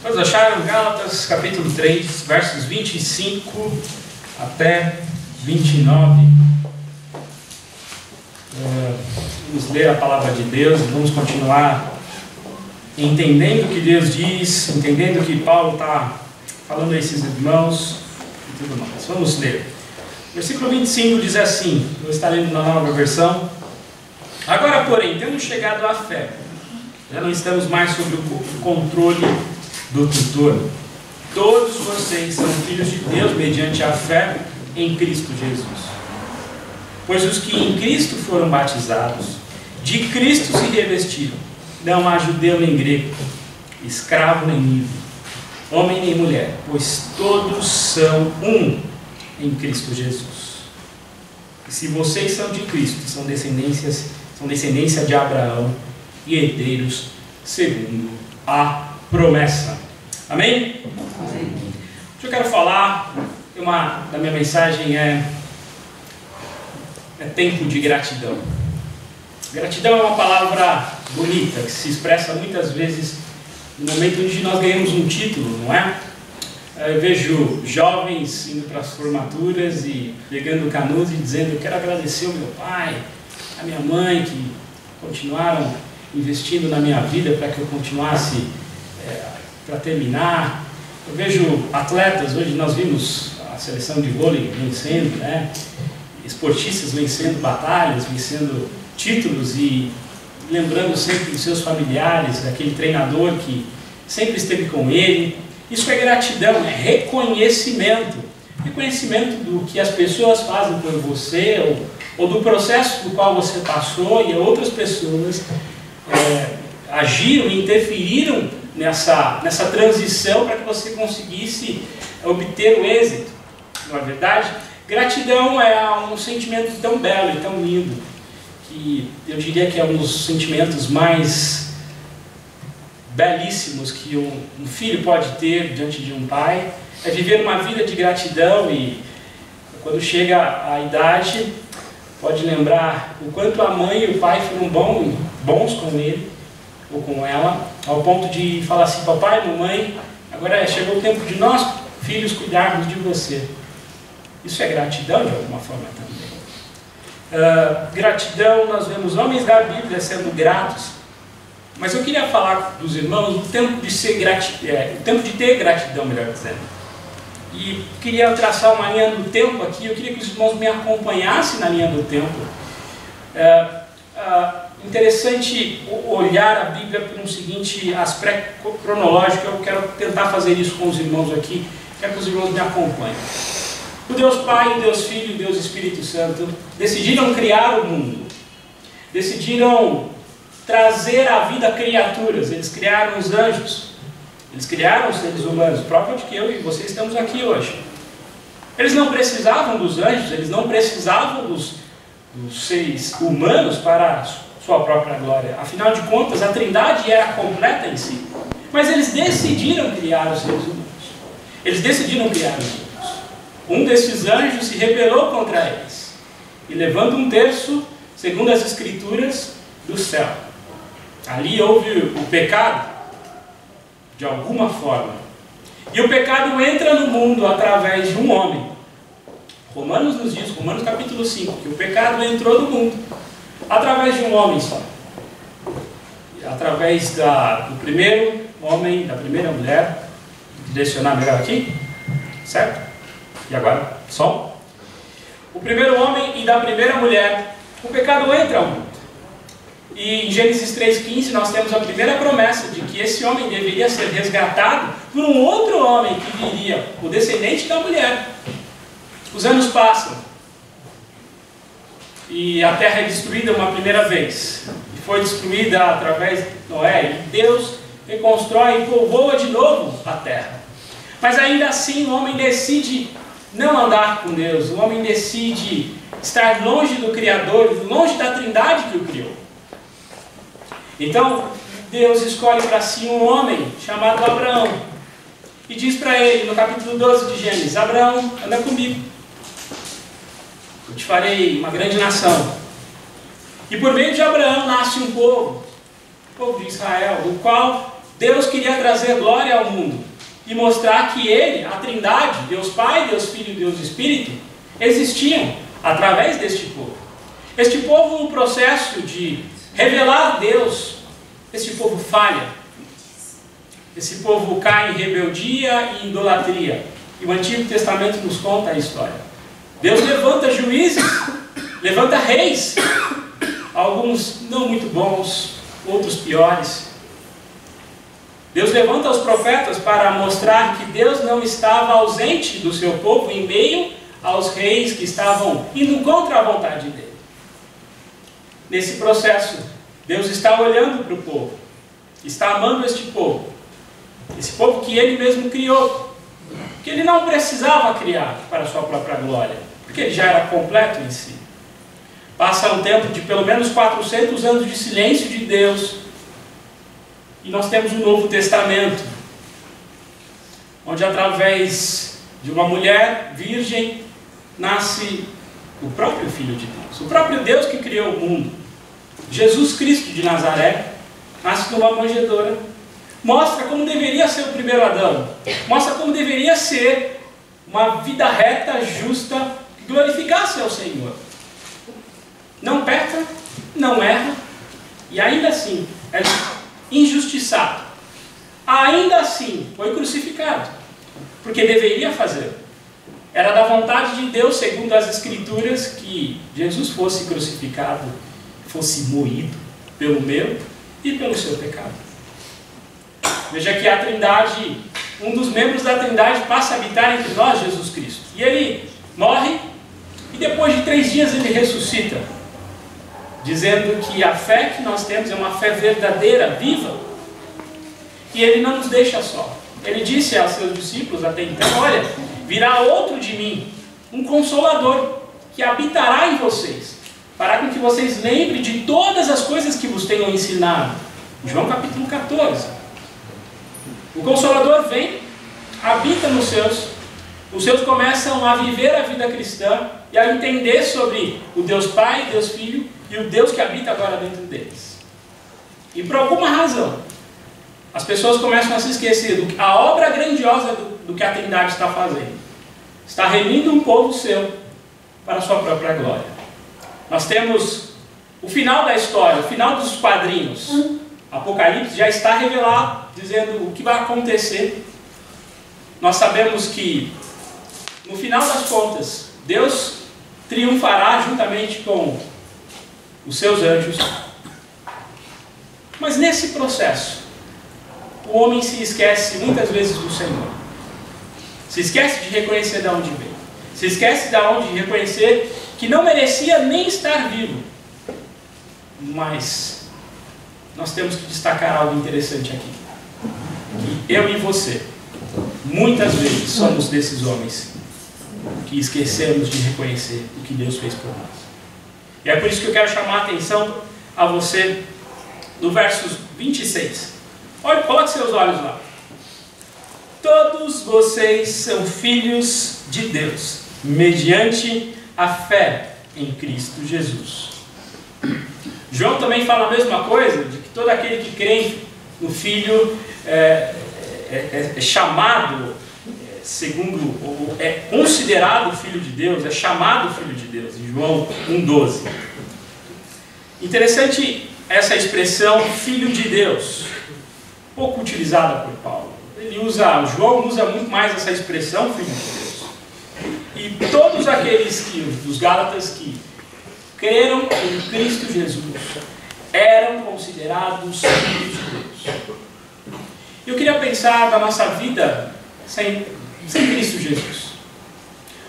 Todos acharam? Gálatas, capítulo 3, versos 25 até 29. Vamos ler a palavra de Deus e vamos continuar entendendo o que Deus diz, entendendo o que Paulo está falando a esses irmãos e tudo mais. Vamos ler. Versículo 25 diz assim, eu estou lendo na nova versão. Agora, porém, tendo chegado à fé, já não estamos mais sob o controle do tutor. Todos vocês são filhos de Deus mediante a fé em Cristo Jesus. Pois os que em Cristo foram batizados, de Cristo se revestiram. Não há judeu nem grego, escravo nem livre, homem nem mulher, pois todos são um em Cristo Jesus. E se vocês são de Cristo, são descendência de Abraão e herdeiros segundo a promessa. Amém? Amém. O que eu quero falar, da minha mensagem é tempo de gratidão. Gratidão é uma palavra bonita, que se expressa muitas vezes no momento onde nós ganhamos um título, não é? Eu vejo jovens indo para as formaturas e pegando canudos e dizendo: eu quero agradecer ao meu pai, a minha mãe, que continuaram investindo na minha vida para que eu continuasse para terminar. Eu vejo atletas, hoje nós vimos a seleção de vôlei vencendo, né? Esportistas vencendo batalhas, vencendo títulos e lembrando sempre dos seus familiares, daquele treinador que sempre esteve com ele. Isso é gratidão, é reconhecimento. Reconhecimento do que as pessoas fazem por você ou do processo do qual você passou e outras pessoas agiram, interferiram nessa transição para que você conseguisse obter o êxito. Não é verdade? Gratidão é um sentimento tão belo e tão lindo que eu diria que é um dos sentimentos mais belíssimos que um filho pode ter diante de um pai. É viver uma vida de gratidão e quando chega a idade pode lembrar o quanto a mãe e o pai foram bons com ele ou com ela, ao ponto de falar assim: papai, mamãe, agora chegou o tempo de nós, filhos, cuidarmos de você. Isso é gratidão de alguma forma também. Gratidão, nós vemos homens da Bíblia sendo gratos, mas eu queria falar dos irmãos do tempo o tempo de ter gratidão, melhor dizendo. E queria traçar uma linha do tempo aqui. Eu queria que os irmãos me acompanhassem na linha do tempo. Interessante olhar a Bíblia por um seguinte aspecto cronológico. Eu quero tentar fazer isso com os irmãos aqui. Quero que os irmãos me acompanhem. O Deus Pai, o Deus Filho e o Deus Espírito Santo decidiram criar o mundo. Decidiram trazer à vida criaturas. Eles criaram os anjos. Eles criaram os seres humanos. Prova de que eu e você estamos aqui hoje. Eles não precisavam dos anjos, eles não precisavam dos seres humanos para sua própria glória. Afinal de contas, a Trindade era completa em si. Mas eles decidiram criar os seres humanos. Eles decidiram criar os anjos. Um desses anjos se rebelou contra eles, e levando um terço, segundo as Escrituras, do céu. Ali houve o pecado, de alguma forma. E o pecado entra no mundo através de um homem. Romanos nos diz, Romanos capítulo 5, que o pecado entrou no mundo através de um homem só. Através do primeiro homem, da primeira mulher. Vou direcionar melhor aqui, certo? E agora, som. O primeiro homem e da primeira mulher, o pecado entra ao mundo. E em Gênesis 3,15 nós temos a primeira promessa de que esse homem deveria ser resgatado por um outro homem que viria, o descendente da mulher. Os anos passam e a terra é destruída uma primeira vez. E foi destruída através de Noé. E Deus reconstrói e povoa de novo a terra. Mas ainda assim o homem decide não andar com Deus. O homem decide estar longe do Criador, longe da Trindade que o criou. Então, Deus escolhe para si um homem chamado Abraão. E diz para ele, no capítulo 12 de Gênesis: Abraão, anda comigo. Eu te farei uma grande nação. E por meio de Abraão nasce um povo, o povo de Israel, do qual Deus queria trazer glória ao mundo e mostrar que Ele, a Trindade, Deus Pai, Deus Filho e Deus Espírito, existiam através deste povo. Este povo, no processo de revelar Deus, este povo falha. Esse povo cai em rebeldia e idolatria. E o Antigo Testamento nos conta a história. Deus levanta juízes, levanta reis, alguns não muito bons, outros piores. Deus levanta os profetas para mostrar que Deus não estava ausente do seu povo em meio aos reis que estavam indo contra a vontade dele. Nesse processo, Deus está olhando para o povo, está amando este povo, esse povo que Ele mesmo criou, que Ele não precisava criar para a sua própria glória, porque Ele já era completo em si. Passa um tempo de pelo menos 400 anos de silêncio de Deus, e nós temos o Novo Testamento, onde através de uma mulher virgem nasce o próprio Filho de Deus, o próprio Deus que criou o mundo. Jesus Cristo de Nazaré nasce numa manjedoura, mostra como deveria ser o primeiro Adão, mostra como deveria ser uma vida reta, justa, que glorificasse ao Senhor. Não peca, não erra, e ainda assim é injustiçado. Ainda assim foi crucificado, porque deveria fazer. Era da vontade de Deus, segundo as Escrituras, que Jesus fosse crucificado, fosse moído pelo meu e pelo seu pecado. Veja que a Trindade, um dos membros da Trindade passa a habitar entre nós, Jesus Cristo. E ele morre e depois de 3 dias ele ressuscita, dizendo que a fé que nós temos é uma fé verdadeira, viva. E ele não nos deixa só. Ele disse aos seus discípulos até então: olha, virá outro de mim, um Consolador, que habitará em vocês, para com que vocês lembrem de todas as coisas que vos tenham ensinado. João capítulo 14. O Consolador vem, habita nos seus, os seus começam a viver a vida cristã e a entender sobre o Deus Pai, Deus Filho e o Deus que habita agora dentro deles. E por alguma razão, as pessoas começam a se esquecer da obra grandiosa do que a Trindade está fazendo. Está remindo um povo seu para a sua própria glória. Nós temos o final da história, o final dos quadrinhos. Apocalipse já está revelado, dizendo o que vai acontecer. Nós sabemos que, no final das contas, Deus triunfará juntamente com os seus anjos. Mas nesse processo, o homem se esquece muitas vezes do Senhor. Se esquece de reconhecer de onde veio. Se esquece de reconhecer que não merecia nem estar vivo. Mas nós temos que destacar algo interessante aqui. Que eu e você, muitas vezes, somos desses homens que esquecemos de reconhecer o que Deus fez por nós. E é por isso que eu quero chamar a atenção a você no versos 26. Olha, coloque seus olhos lá. Todos vocês são filhos de Deus, mediante a fé em Cristo Jesus. João também fala a mesma coisa, de que todo aquele que crê no Filho é chamado, segundo, ou é considerado filho de Deus, é chamado filho de Deus, em João 1,12. Interessante essa expressão, filho de Deus, pouco utilizada por Paulo. João usa muito mais essa expressão, filho de Deus. E todos aqueles dos Gálatas que creram em Cristo Jesus eram considerados filhos de Deus. Eu queria pensar na nossa vida sem Cristo Jesus.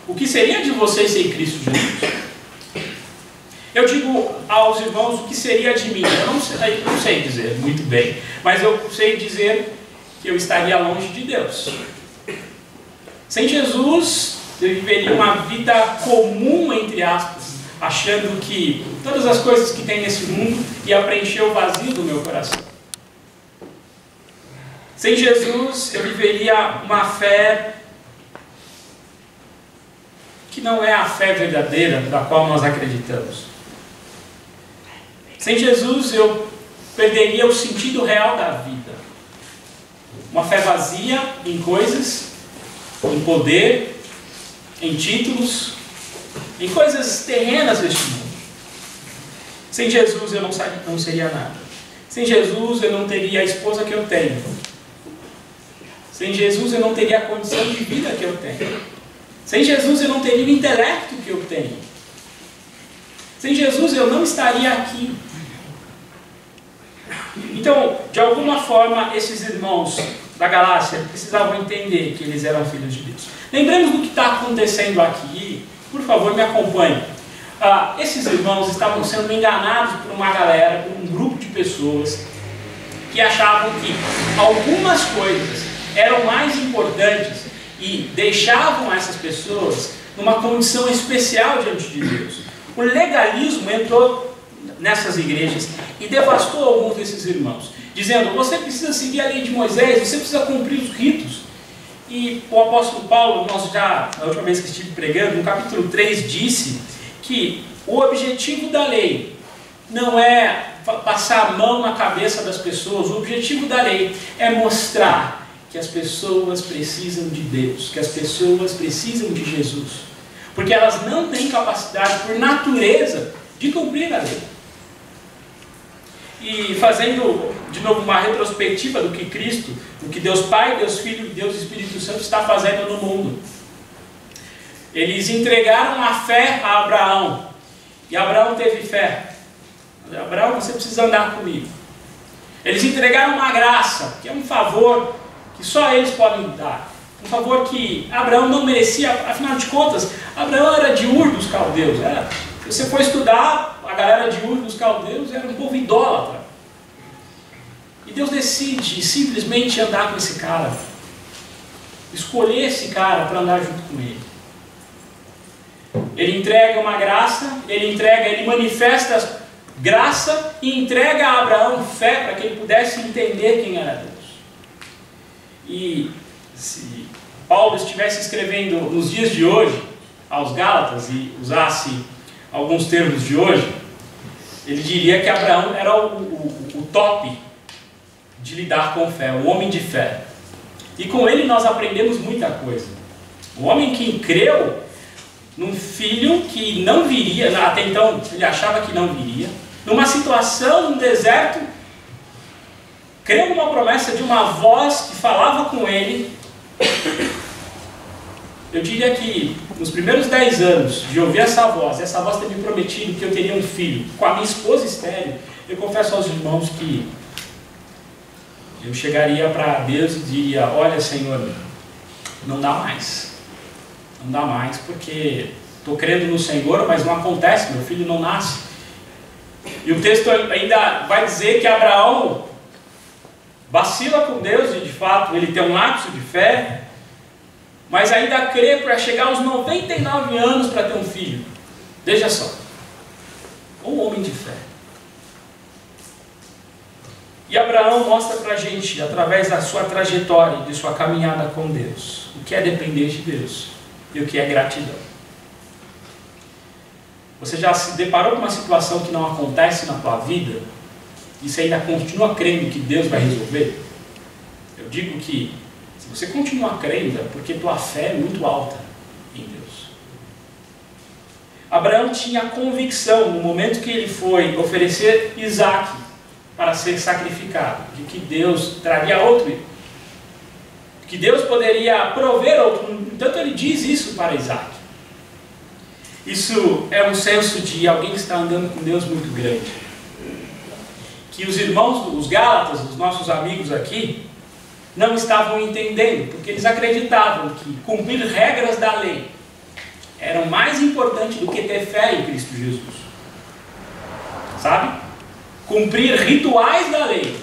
O que seria de vocês sem Cristo Jesus? Eu digo aos irmãos o que seria de mim. Eu não sei dizer muito bem, mas eu sei dizer que eu estaria longe de Deus. Sem Jesus, eu viveria uma vida comum, entre aspas, achando que todas as coisas que tem nesse mundo iam preencher o vazio do meu coração. Sem Jesus, eu viveria uma fé que não é a fé verdadeira da qual nós acreditamos. Sem Jesus, eu perderia o sentido real da vida. Uma fé vazia em coisas, em poder, em títulos, em coisas terrenas deste mundo. Sem Jesus eu não seria nada. Sem Jesus eu não teria a esposa que eu tenho. Sem Jesus eu não teria a condição de vida que eu tenho. Sem Jesus eu não teria o intelecto que eu tenho. Sem Jesus eu não estaria aqui. Então, de alguma forma, esses irmãos da Galácia precisavam entender que eles eram filhos de Deus. Lembremos do que está acontecendo aqui. Por favor, me acompanhe. Esses irmãos estavam sendo enganados por uma galera, por um grupo de pessoas que achavam que algumas coisas eram mais importantes e deixavam essas pessoas numa condição especial diante de Deus. O legalismo entrou nessas igrejas e devastou alguns desses irmãos, dizendo: você precisa seguir a lei de Moisés, você precisa cumprir os ritos. E o apóstolo Paulo, na última vez que estive pregando, no capítulo 3, disse que o objetivo da lei não é passar a mão na cabeça das pessoas. O objetivo da lei é mostrar que as pessoas precisam de Deus, que as pessoas precisam de Jesus, porque elas não têm capacidade por natureza de cumprir a lei. E fazendo de novo uma retrospectiva do que Cristo, do que Deus Pai, Deus Filho e Deus Espírito Santo está fazendo no mundo. Eles entregaram a fé a Abraão, e Abraão teve fé. Abraão, você precisa andar comigo. Eles entregaram uma graça, que é um favor que só eles podem dar. Um favor que Abraão não merecia, afinal de contas, Abraão era de Ur dos caldeus. Se você for estudar, a galera de Ur dos caldeus era um povo idólatra. E Deus decide simplesmente andar com esse cara, escolher esse cara para andar junto com ele. Ele entrega uma graça, ele manifesta graça e entrega a Abraão fé para que ele pudesse entender quem era Deus. E se Paulo estivesse escrevendo nos dias de hoje aos Gálatas e usasse alguns termos de hoje, ele diria que Abraão era o top de lidar com fé, o homem de fé. E com ele nós aprendemos muita coisa. O homem que creu num filho que não viria, até então ele achava que não viria, numa situação no deserto, creu numa promessa de uma voz que falava com ele. Eu diria que nos primeiros 10 anos de ouvir essa voz ter me prometido que eu teria um filho com a minha esposa estéril, eu confesso aos irmãos que eu chegaria para Deus e diria: olha, Senhor, não dá mais. Não dá mais, porque estou crendo no Senhor, mas não acontece, meu filho não nasce. E o texto ainda vai dizer que Abraão vacila com Deus, e de fato ele tem um lapso de fé, mas ainda crê para chegar aos 99 anos para ter um filho. Veja só, um homem de fé. E Abraão mostra para a gente, através da sua trajetória, de sua caminhada com Deus, o que é depender de Deus e o que é gratidão. Você já se deparou com uma situação que não acontece na tua vida e você ainda continua crendo que Deus vai resolver? Eu digo que se você continua crendo é porque tua fé é muito alta em Deus. Abraão tinha convicção no momento que ele foi oferecer Isaac para ser sacrificado, de que Deus traria outro, que Deus poderia prover outro. Entanto, ele diz isso para Isaac. Isso é um senso de alguém que está andando com Deus muito grande. Que os irmãos, os Gálatas, os nossos amigos aqui, não estavam entendendo, porque eles acreditavam que cumprir regras da lei era mais importante do que ter fé em Cristo Jesus. Sabe? Cumprir rituais da lei,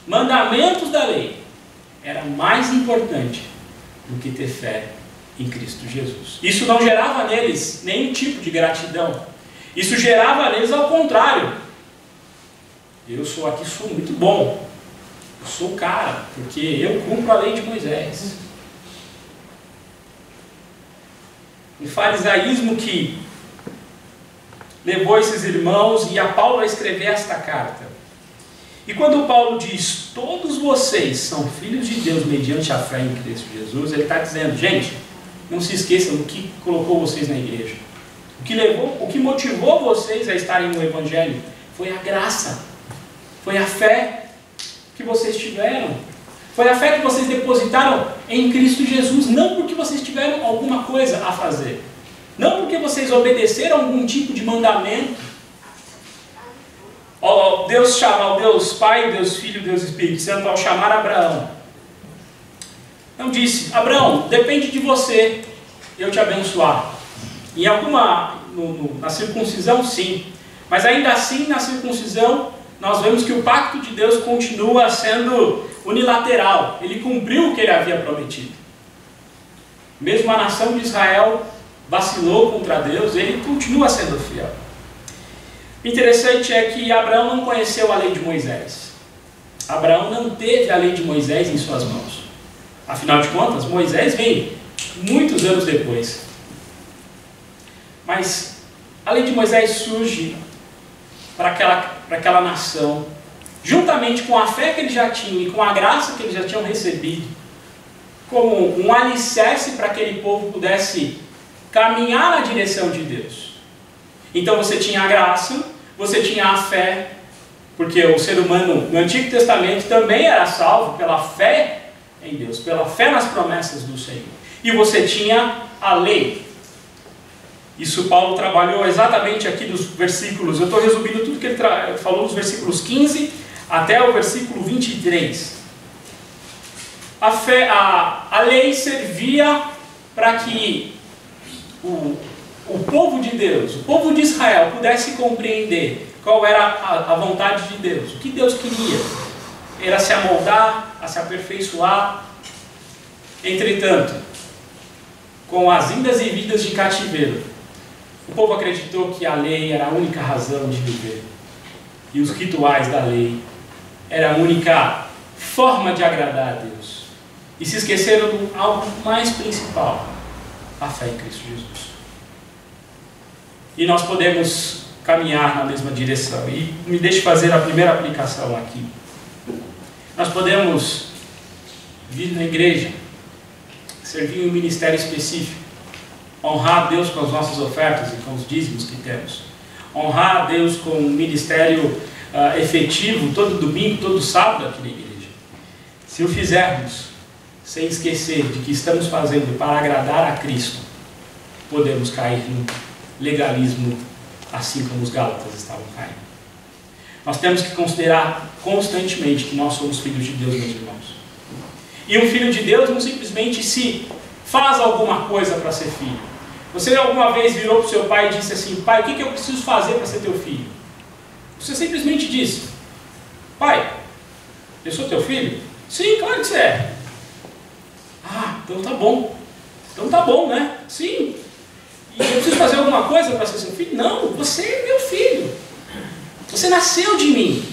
mandamentos da lei, era mais importante do que ter fé em Cristo Jesus. Isso não gerava neles nenhum tipo de gratidão. Isso gerava neles ao contrário. Eu sou muito bom. Eu sou o cara, porque eu cumpro a lei de Moisés. Um farisaísmo que levou esses irmãos e a Paulo a escrever esta carta. E quando Paulo diz, todos vocês são filhos de Deus mediante a fé em Cristo Jesus, ele está dizendo, gente, não se esqueçam do que colocou vocês na igreja. O que motivou vocês a estarem no Evangelho foi a graça, foi a fé que vocês tiveram, foi a fé que vocês depositaram em Cristo Jesus, não porque vocês tiveram alguma coisa a fazer, não porque vocês obedeceram algum tipo de mandamento. Deus chama, o Deus Pai, Deus Filho, Deus Espírito Santo, ao chamar Abraão, não disse, Abraão, depende de você eu te abençoar. Em na circuncisão sim, mas ainda assim na circuncisão nós vemos que o pacto de Deus continua sendo unilateral, ele cumpriu o que ele havia prometido. Mesmo a nação de Israel vacilou contra Deus, ele continua sendo fiel. O interessante é que Abraão não conheceu a lei de Moisés. Abraão não teve a lei de Moisés em suas mãos. Afinal de contas, Moisés vem muitos anos depois. Mas a lei de Moisés surge para aquela nação, juntamente com a fé que eles já tinham e com a graça que eles já tinham recebido, como um alicerce para que aquele povo pudesse caminhar na direção de Deus. Então você tinha a graça, você tinha a fé, porque o ser humano no Antigo Testamento também era salvo pela fé em Deus, pela fé nas promessas do Senhor. E você tinha a lei. Isso Paulo trabalhou exatamente aqui nos versículos, eu estou resumindo tudo que ele falou dos versículos 15 até o versículo 23. A lei servia para que o povo de Deus, o povo de Israel pudesse compreender qual era a vontade de Deus, o que Deus queria, era se amoldar, a se aperfeiçoar. Entretanto, com as indas e vindas de cativeiro, o povo acreditou que a lei era a única razão de viver, e os rituais da lei era a única forma de agradar a Deus, e se esqueceram do algo mais principal, a fé em Cristo Jesus. E nós podemos caminhar na mesma direção. E me deixe fazer a primeira aplicação aqui. Nós podemos vir na igreja, servir em um ministério específico, honrar a Deus com as nossas ofertas e com os dízimos que temos, honrar a Deus com um ministério efetivo todo domingo, todo sábado aqui na igreja. Se o fizermos sem esquecer de que estamos fazendo para agradar a Cristo, podemos cair no legalismo, assim como os gálatas estavam caindo. Nós temos que considerar constantemente que nós somos filhos de Deus, meus irmãos. E um filho de Deus não simplesmente se faz alguma coisa para ser filho. Você alguma vez virou para o seu pai e disse assim, pai, o que eu preciso fazer para ser teu filho? Você simplesmente disse, pai, eu sou teu filho? Sim, claro que você é. Ah, então tá bom. Então tá bom, né? Sim. E eu preciso fazer alguma coisa para ser seu filho? Não, você é meu filho. Você nasceu de mim.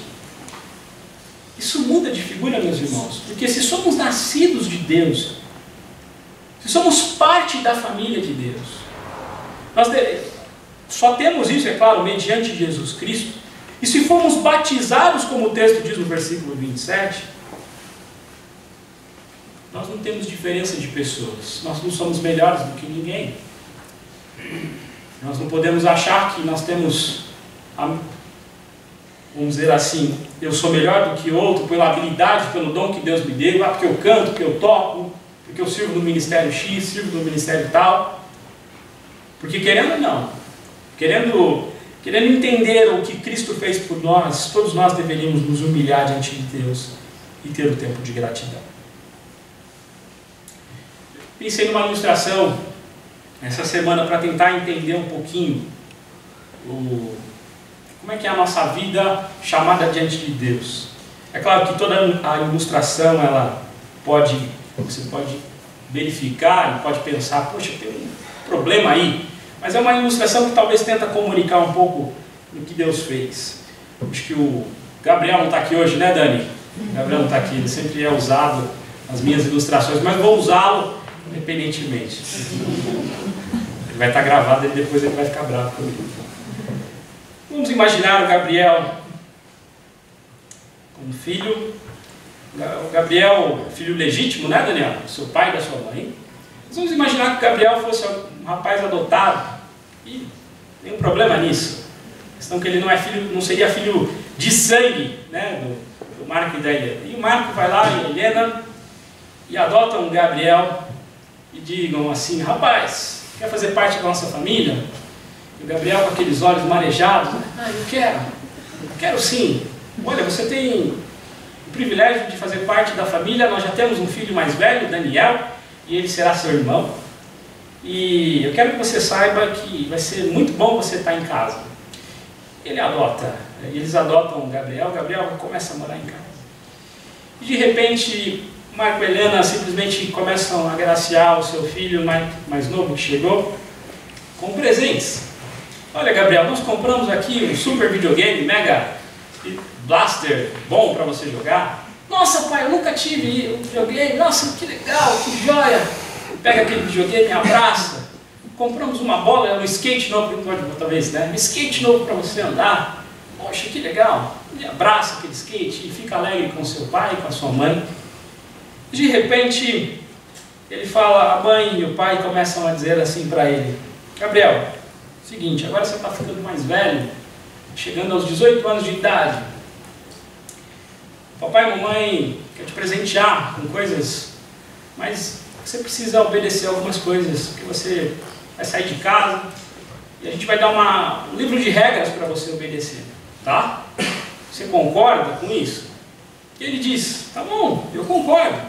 Isso muda de figura, meus irmãos. Porque se somos nascidos de Deus, se somos parte da família de Deus, nós só temos isso, é claro, mediante Jesus Cristo. E se formos batizados, como o texto diz no versículo 27, nós não temos diferença de pessoas. Nós não somos melhores do que ninguém. Nós não podemos achar que nós temos, vamos dizer assim, eu sou melhor do que outro pela habilidade, pelo dom que Deus me deu, porque eu canto, porque eu toco, porque eu sirvo no ministério X, sirvo no ministério tal. Porque querendo ou não, querendo entender o que Cristo fez por nós, todos nós deveríamos nos humilhar diante de Deus e ter o tempo de gratidão. Pensei numa ilustração essa semana para tentar entender um pouquinho como é que é a nossa vida chamada diante de Deus. É claro que toda a ilustração você pode verificar e pode pensar, poxa, tem um problema aí, mas é uma ilustração que talvez tenta comunicar um pouco o que Deus fez. Acho que o Gabriel não está aqui hoje, né, Dani? O Gabriel não está aqui, ele sempre é usado nas minhas ilustrações, mas vou usá-lo independentemente. Ele vai estar gravado e depois ele vai ficar bravo comigo. Vamos imaginar o Gabriel um filho, o Gabriel, filho legítimo, né, Daniel? Seu pai e da sua mãe. Nós vamos imaginar que o Gabriel fosse um rapaz adotado, e nenhum problema nisso. A questão é que ele não é filho, não seria filho de sangue, né, do Marco e da Helena. E o Marco vai lá e a Helena e adotam o Gabriel e digam assim: rapaz, quer fazer parte da nossa família? E o Gabriel, com aqueles olhos marejados: ah, eu quero sim. Olha, você tem o privilégio de fazer parte da família, nós já temos um filho mais velho, Daniel, e ele será seu irmão. E eu quero que você saiba que vai ser muito bom você estar em casa. Eles adotam o Gabriel começa a morar em casa. E de repente, Marco e Helena simplesmente começam a agraciar o seu filho mais novo que chegou com presentes. Olha, Gabriel, nós compramos aqui um super videogame, Mega Blaster, bom para você jogar. Nossa, pai, eu nunca tive um videogame. Nossa, que legal, que joia. Pega aquele videogame e abraça. Compramos uma bola, um skate novo, talvez, né? Um skate novo para você andar. Poxa, que legal. E abraça aquele skate e fica alegre com seu pai e com a sua mãe. De repente, ele fala, a mãe e o pai começam a dizer assim para ele: Gabriel, seguinte, agora você está ficando mais velho, chegando aos 18 anos de idade. Papai e mamãe quer te presentear com coisas, mas você precisa obedecer algumas coisas, porque você vai sair de casa e a gente vai dar um livro de regras para você obedecer, tá? Você concorda com isso? E ele diz, tá bom, eu concordo.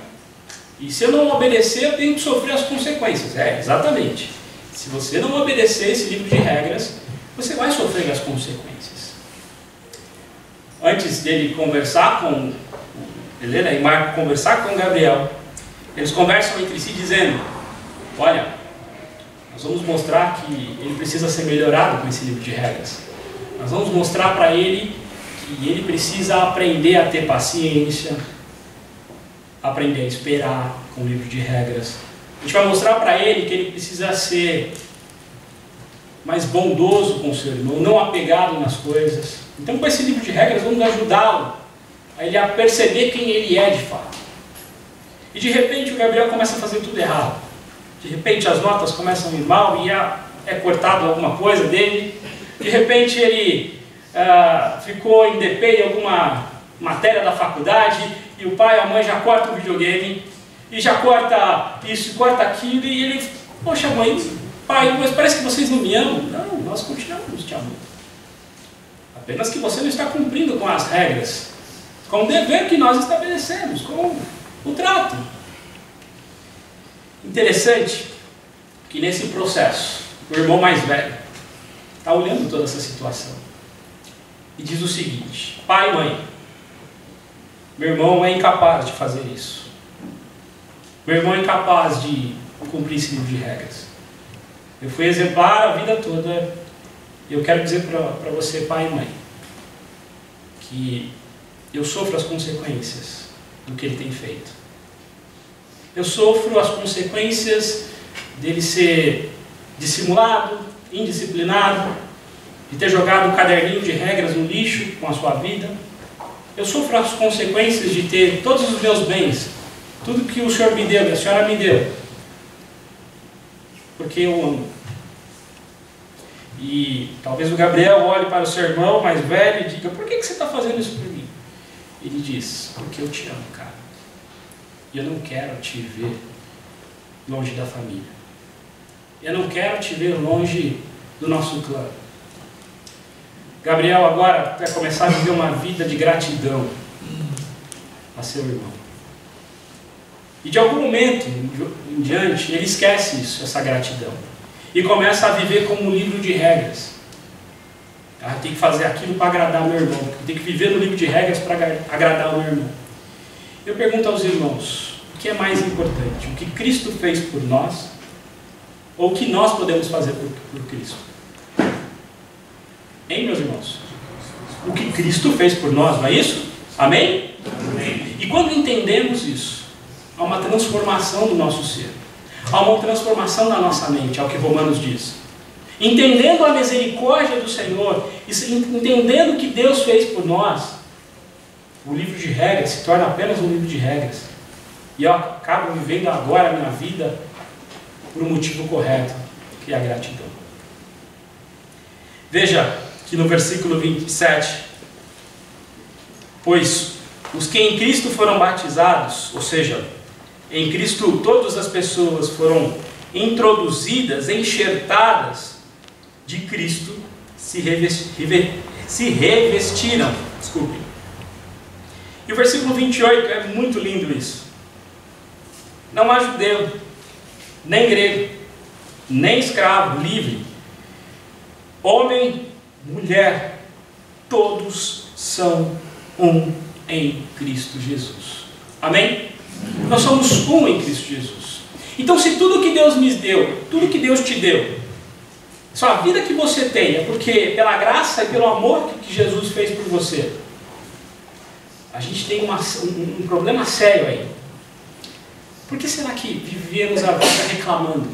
E se eu não obedecer, eu tenho que sofrer as consequências. É, exatamente. Se você não obedecer esse livro de regras, você vai sofrer as consequências. Antes dele conversar com Helena e Marco conversar com Gabriel, eles conversam entre si dizendo: olha, nós vamos mostrar que ele precisa ser melhorado com esse livro de regras. Nós vamos mostrar para ele que ele precisa aprender a ter paciência, aprender a esperar com o livro de regras. A gente vai mostrar para ele que ele precisa ser mais bondoso com o seu irmão, não apegado nas coisas. Então, com esse livro de regras, vamos ajudá-lo a ele a perceber quem ele é de fato. E de repente o Gabriel começa a fazer tudo errado. De repente as notas começam a ir mal e é cortado alguma coisa dele. De repente ele ficou em DP em alguma matéria da faculdade e o pai e a mãe já cortam o videogame e já corta isso, corta aquilo, e ele: poxa mãe, pai, mas parece que vocês não me amam. Não, nós continuamos te amando. Apenas que você não está cumprindo com as regras, com o dever que nós estabelecemos, com o trato. Interessante que nesse processo, o irmão mais velho está olhando toda essa situação e diz o seguinte: pai e mãe, meu irmão é incapaz de fazer isso. Meu irmão é incapaz de cumprir esse livro de regras. Eu fui exemplar a vida toda. Eu quero dizer para você, pai e mãe, que eu sofro as consequências do que ele tem feito. Eu sofro as consequências dele ser dissimulado, indisciplinado, de ter jogado um caderninho de regras no lixo com a sua vida. Eu sofro as consequências de ter todos os meus bens, tudo que o Senhor me deu e a senhora me deu, porque eu amo. E talvez o Gabriel olhe para o seu irmão mais velho e diga: por que você está fazendo isso por mim? Ele diz: porque eu te amo, cara. E eu não quero te ver longe da família. Eu não quero te ver longe do nosso clã. Gabriel agora vai começar a viver uma vida de gratidão a seu irmão. E de algum momento em diante, ele esquece isso, essa gratidão. E começa a viver como um livro de regras. Eu tenho que fazer aquilo para agradar meu irmão. Eu tenho que viver no livro de regras para agradar o meu irmão. Eu pergunto aos irmãos: o que é mais importante? O que Cristo fez por nós? Ou o que nós podemos fazer por Cristo? Hein, meus irmãos? O que Cristo fez por nós, não é isso? Amém? Amém. E quando entendemos isso, há uma transformação do nosso ser. Há uma transformação na nossa mente, é o que Romanos diz. Entendendo a misericórdia do Senhor, entendendo o que Deus fez por nós, o livro de regras se torna apenas um livro de regras. E eu acabo vivendo agora a minha vida por um motivo correto, que é a gratidão. Veja que no versículo 27, pois os que em Cristo foram batizados, ou seja, em Cristo todas as pessoas foram introduzidas, enxertadas de Cristo, se revestiram. Desculpe. E o versículo 28 é muito lindo isso. Não há judeu, nem grego, nem escravo, livre, homem, mulher, todos são um em Cristo Jesus. Amém? Nós somos um em Cristo Jesus. Então, se tudo que Deus me deu, tudo que Deus te deu, só a vida que você tem é porque pela graça e pelo amor que Jesus fez por você, a gente tem um problema sério aí. Por que será que vivemos a vida reclamando?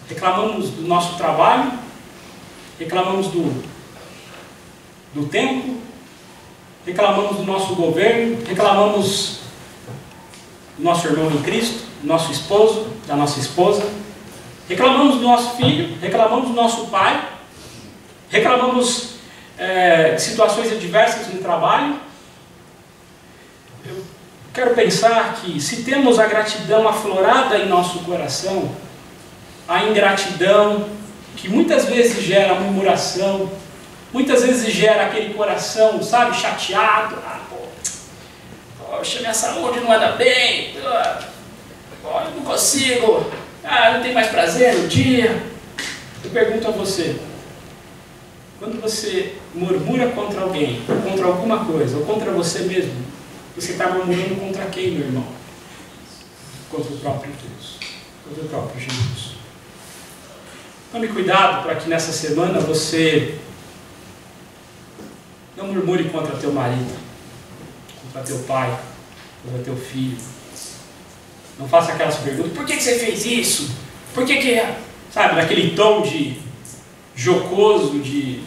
Reclamamos do nosso trabalho, reclamamos do tempo, reclamamos do nosso governo, reclamamos do nosso irmão em Cristo, do nosso esposo, da nossa esposa, reclamamos do nosso filho, reclamamos do nosso pai, reclamamos de situações adversas no trabalho. Eu quero pensar que se temos a gratidão aflorada em nosso coração, a ingratidão, que muitas vezes gera murmuração, muitas vezes gera aquele coração, sabe, chateado. Poxa, minha saúde não anda bem, eu não consigo, não tenho mais prazer no dia. Eu pergunto a você, quando você murmura contra alguém, contra alguma coisa, ou contra você mesmo, você está murmurando contra quem, meu irmão? Contra o próprio Deus, contra o próprio Jesus. Tome cuidado para que nessa semana você não murmure contra teu marido, contra teu pai, contra teu filho. Não faça aquelas perguntas, por que você fez isso? Por que sabe, naquele tom de jocoso, de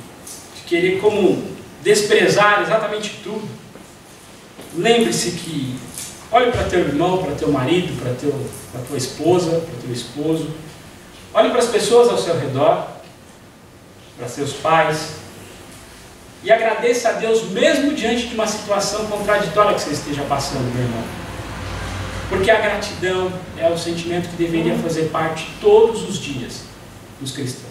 querer como desprezar exatamente tudo. Lembre-se que, olhe para teu irmão, para teu marido, para tua esposa, para teu esposo. Olhe para as pessoas ao seu redor, para seus pais, e agradeça a Deus mesmo diante de uma situação contraditória que você esteja passando, meu irmão. Porque a gratidão é o sentimento que deveria fazer parte todos os dias dos cristãos.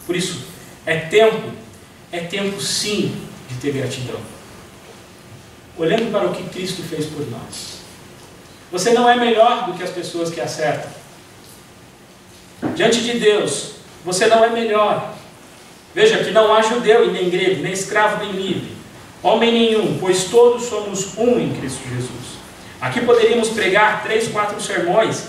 Por isso, é tempo sim de ter gratidão. Olhando para o que Cristo fez por nós. Você não é melhor do que as pessoas que acertam. Diante de Deus, você não é melhor. Veja que não há judeu e nem grego, nem escravo nem livre, homem nenhum, pois todos somos um em Cristo Jesus. Aqui poderíamos pregar 3, 4 sermões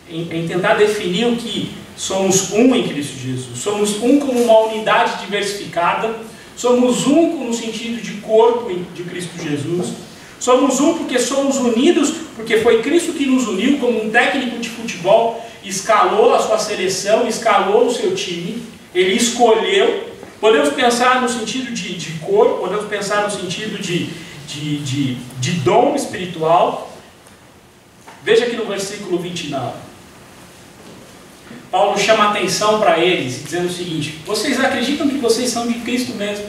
em tentar definir o que somos um em Cristo Jesus. Somos um como uma unidade diversificada, somos um no sentido de corpo de Cristo Jesus, somos um porque somos unidos, porque foi Cristo que nos uniu, como um técnico de futebol escalou a sua seleção, escalou o seu time, ele escolheu. Podemos pensar no sentido de corpo, podemos pensar no sentido de dom espiritual. Veja aqui no versículo 29. Paulo chama a atenção para eles, dizendo o seguinte: vocês acreditam que vocês são de Cristo mesmo?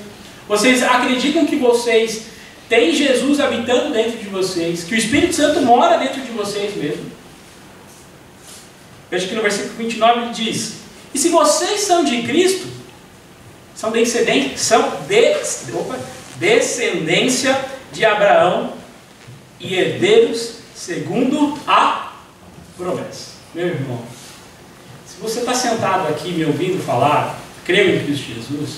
Vocês acreditam que vocês têm Jesus habitando dentro de vocês? Que o Espírito Santo mora dentro de vocês mesmo? Veja que no versículo 29 ele diz: e se vocês são de Cristo, são descendência de Abraão e herdeiros segundo a promessa. Meu irmão, se você está sentado aqui me ouvindo falar, creio em Cristo Jesus,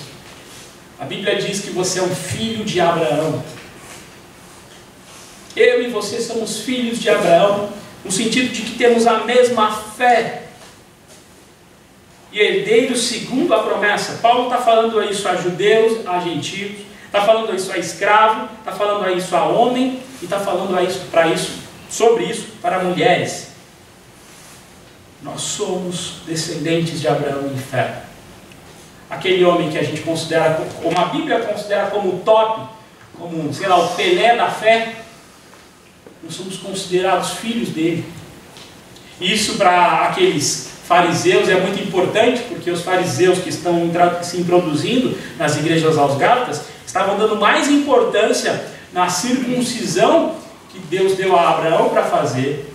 a Bíblia diz que você é um filho de Abraão. Eu e você somos filhos de Abraão, no sentido de que temos a mesma fé. E herdeiros segundo a promessa. Paulo está falando isso a judeus, a gentios, está falando isso a escravo, está falando isso a homem, e está falando sobre isso para mulheres. Nós somos descendentes de Abraão em fé. Aquele homem que a gente considera, como a Bíblia considera como top, como, sei lá, o Pelé da fé. Nós somos considerados filhos dele. Isso para aqueles fariseus é muito importante, porque os fariseus que estão se introduzindo nas igrejas aos Gálatas estavam dando mais importância na circuncisão que Deus deu a Abraão para fazer,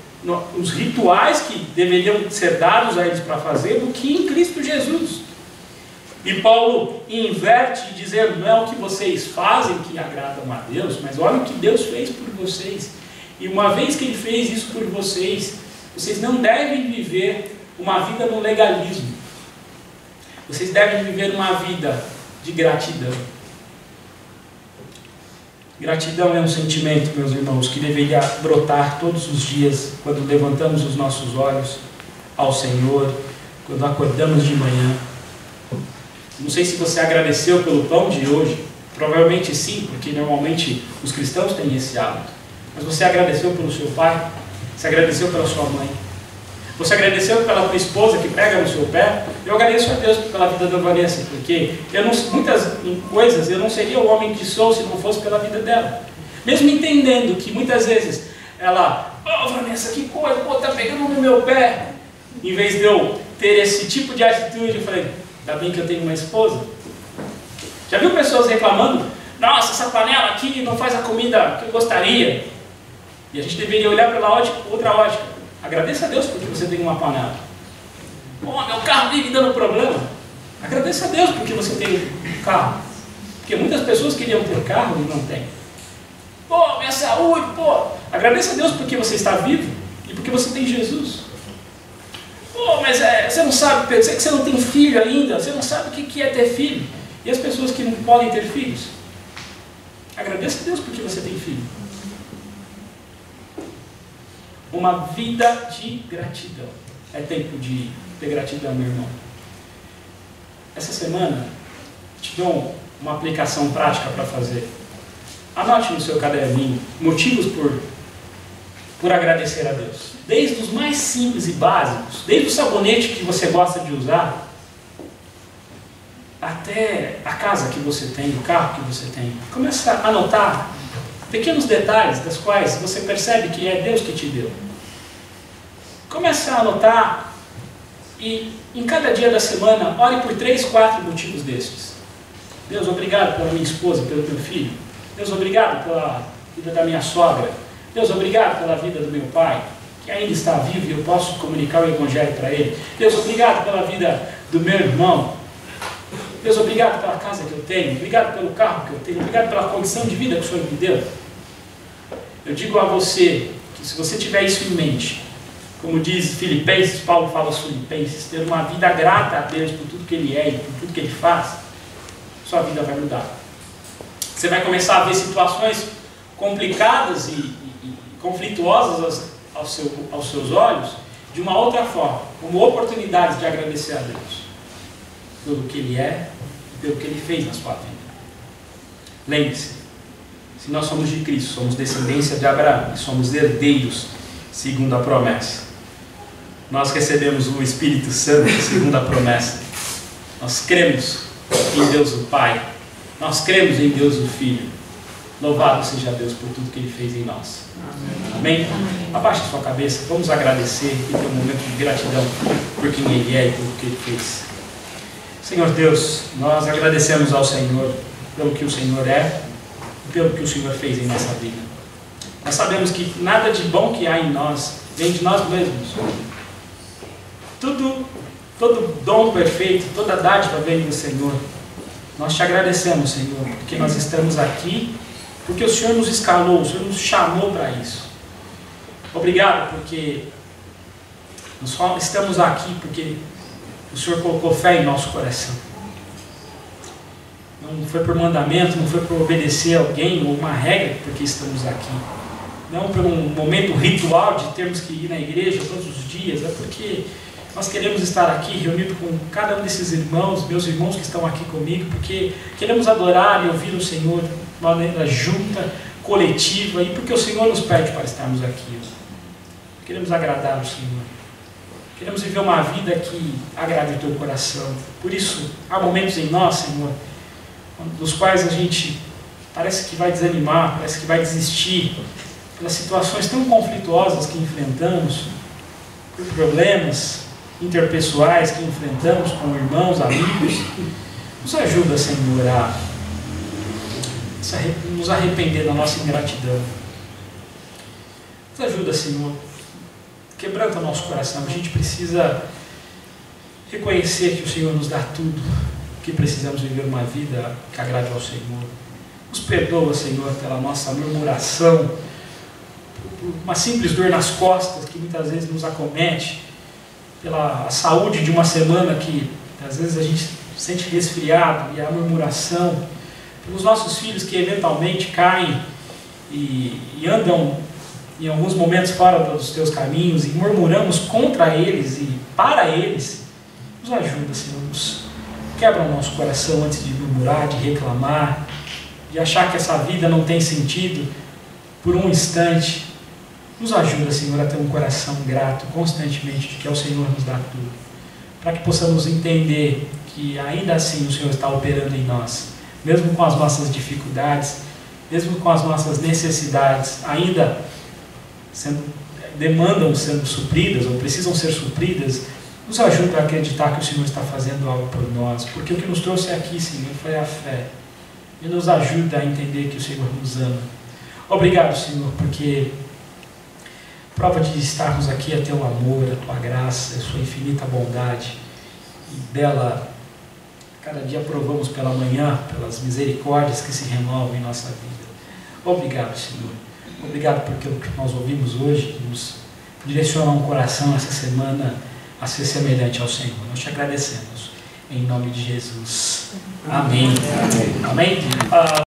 os rituais que deveriam ser dados a eles para fazer, do que em Cristo Jesus. E Paulo inverte, dizendo: não é o que vocês fazem que agradam a Deus, mas olha o que Deus fez por vocês. E uma vez que Ele fez isso por vocês, vocês não devem viver uma vida no legalismo. Vocês devem viver uma vida de gratidão. Gratidão é um sentimento, meus irmãos, que deveria brotar todos os dias, quando levantamos os nossos olhos ao Senhor, quando acordamos de manhã. Não sei se você agradeceu pelo pão de hoje, provavelmente sim, porque normalmente os cristãos têm esse hábito. Mas você agradeceu pelo seu pai? Você agradeceu pela sua mãe? Você agradeceu pela tua esposa que pega no seu pé? Eu agradeço a Deus pela vida da Vanessa, porque muitas coisas eu não seria o homem que sou se não fosse pela vida dela. Mesmo entendendo que muitas vezes ela: oh Vanessa, que coisa, pô, tá pegando no meu pé. Em vez de eu ter esse tipo de atitude, eu falei: ainda bem que eu tenho uma esposa. Já viu pessoas reclamando: nossa, essa panela aqui não faz a comida que eu gostaria? E a gente deveria olhar pela outra ótica. Agradeça a Deus porque você tem uma panela. Pô, meu carro vive dando problema. Agradeça a Deus porque você tem um carro. Porque muitas pessoas queriam ter carro e não têm. Pô, minha saúde, pô. Agradeça a Deus porque você está vivo e porque você tem Jesus. Pô, mas você não sabe, que você não tem filho ainda, você não sabe o que é ter filho. E as pessoas que não podem ter filhos? Agradeça a Deus porque você tem filho. Uma vida de gratidão. É tempo de ter gratidão, meu irmão. Essa semana, te dou uma aplicação prática para fazer. Anote no seu caderninho motivos por agradecer a Deus. Desde os mais simples e básicos, desde o sabonete que você gosta de usar, até a casa que você tem, o carro que você tem. Começa a anotar pequenos detalhes das quais você percebe que é Deus que te deu. Começa a anotar e em cada dia da semana, ore por 3, 4 motivos destes. Deus, obrigado pela minha esposa, pelo meu filho. Deus, obrigado pela vida da minha sogra. Deus, obrigado pela vida do meu pai, que ainda está vivo e eu posso comunicar o Evangelho para ele. Deus, obrigado pela vida do meu irmão. Deus, obrigado pela casa que eu tenho. Obrigado pelo carro que eu tenho. Obrigado pela condição de vida que o Senhor me deu. Eu digo a você que se você tiver isso em mente, como diz Filipenses, Paulo fala aos Filipenses, ter uma vida grata a Deus por tudo que Ele é e por tudo que Ele faz, sua vida vai mudar. Você vai começar a ver situações complicadas e conflituosas aos seus olhos de uma outra forma, como oportunidades de agradecer a Deus pelo que Ele é e pelo que Ele fez na sua vida. Lembre-se, se nós somos de Cristo, somos descendência de Abraão e somos herdeiros segundo a promessa. Nós recebemos o Espírito Santo segundo a promessa. Nós cremos em Deus o Pai. Nós cremos em Deus o Filho. Louvado seja Deus por tudo que Ele fez em nós. Amém? Abaixe sua cabeça, vamos agradecer e ter um momento de gratidão por quem Ele é e pelo que Ele fez. Senhor Deus, nós agradecemos ao Senhor pelo que o Senhor é e pelo que o Senhor fez em nossa vida. Nós sabemos que nada de bom que há em nós vem de nós mesmos. Todo dom perfeito, toda dádiva vem do Senhor. Nós te agradecemos, Senhor, porque nós estamos aqui, porque o Senhor nos escalou, o Senhor nos chamou para isso. Obrigado, porque nós só estamos aqui porque o Senhor colocou fé em nosso coração. Não foi por mandamento, não foi por obedecer a alguém ou uma regra porque estamos aqui. Não por um momento ritual de termos que ir na igreja todos os dias, é porque nós queremos estar aqui reunido com cada um desses irmãos, meus irmãos que estão aqui comigo, porque queremos adorar e ouvir o Senhor de maneira junta, coletiva, e porque o Senhor nos pede para estarmos aqui. Queremos agradar o Senhor. Queremos viver uma vida que agrade o teu coração. Por isso, há momentos em nós, Senhor, dos quais a gente parece que vai desanimar, parece que vai desistir, pelas situações tão conflituosas que enfrentamos, por problemas interpessoais que enfrentamos com irmãos, amigos. Nos ajuda, Senhor, a nos arrepender da nossa ingratidão. Nos ajuda, Senhor, quebranta o nosso coração. A gente precisa reconhecer que o Senhor nos dá tudo, que precisamos viver uma vida que agrade ao Senhor. Nos perdoa, Senhor, pela nossa murmuração, por uma simples dor nas costas que muitas vezes nos acomete, pela saúde de uma semana que às vezes a gente sente resfriado, e a murmuração, pelos nossos filhos que eventualmente caem e andam em alguns momentos fora dos teus caminhos e murmuramos contra eles e para eles. Nos ajuda, Senhor, quebra o nosso coração antes de murmurar, de reclamar, de achar que essa vida não tem sentido por um instante. Nos ajuda, Senhor, a ter um coração grato constantemente de que o Senhor nos dá tudo, para que possamos entender que ainda assim o Senhor está operando em nós, mesmo com as nossas dificuldades, mesmo com as nossas necessidades, ainda demandam sendo supridas ou precisam ser supridas. Nos ajuda a acreditar que o Senhor está fazendo algo por nós, porque o que nos trouxe aqui, Senhor, foi a fé, e nos ajuda a entender que o Senhor nos ama. Obrigado, Senhor, porque prova de estarmos aqui é teu amor, a tua graça, a sua infinita bondade, e dela cada dia provamos pela manhã, pelas misericórdias que se renovam em nossa vida. Obrigado, Senhor. Obrigado porque o que nós ouvimos hoje nos direciona um coração essa semana a ser semelhante ao Senhor. Nós te agradecemos, em nome de Jesus. Amém. Amém. Amém.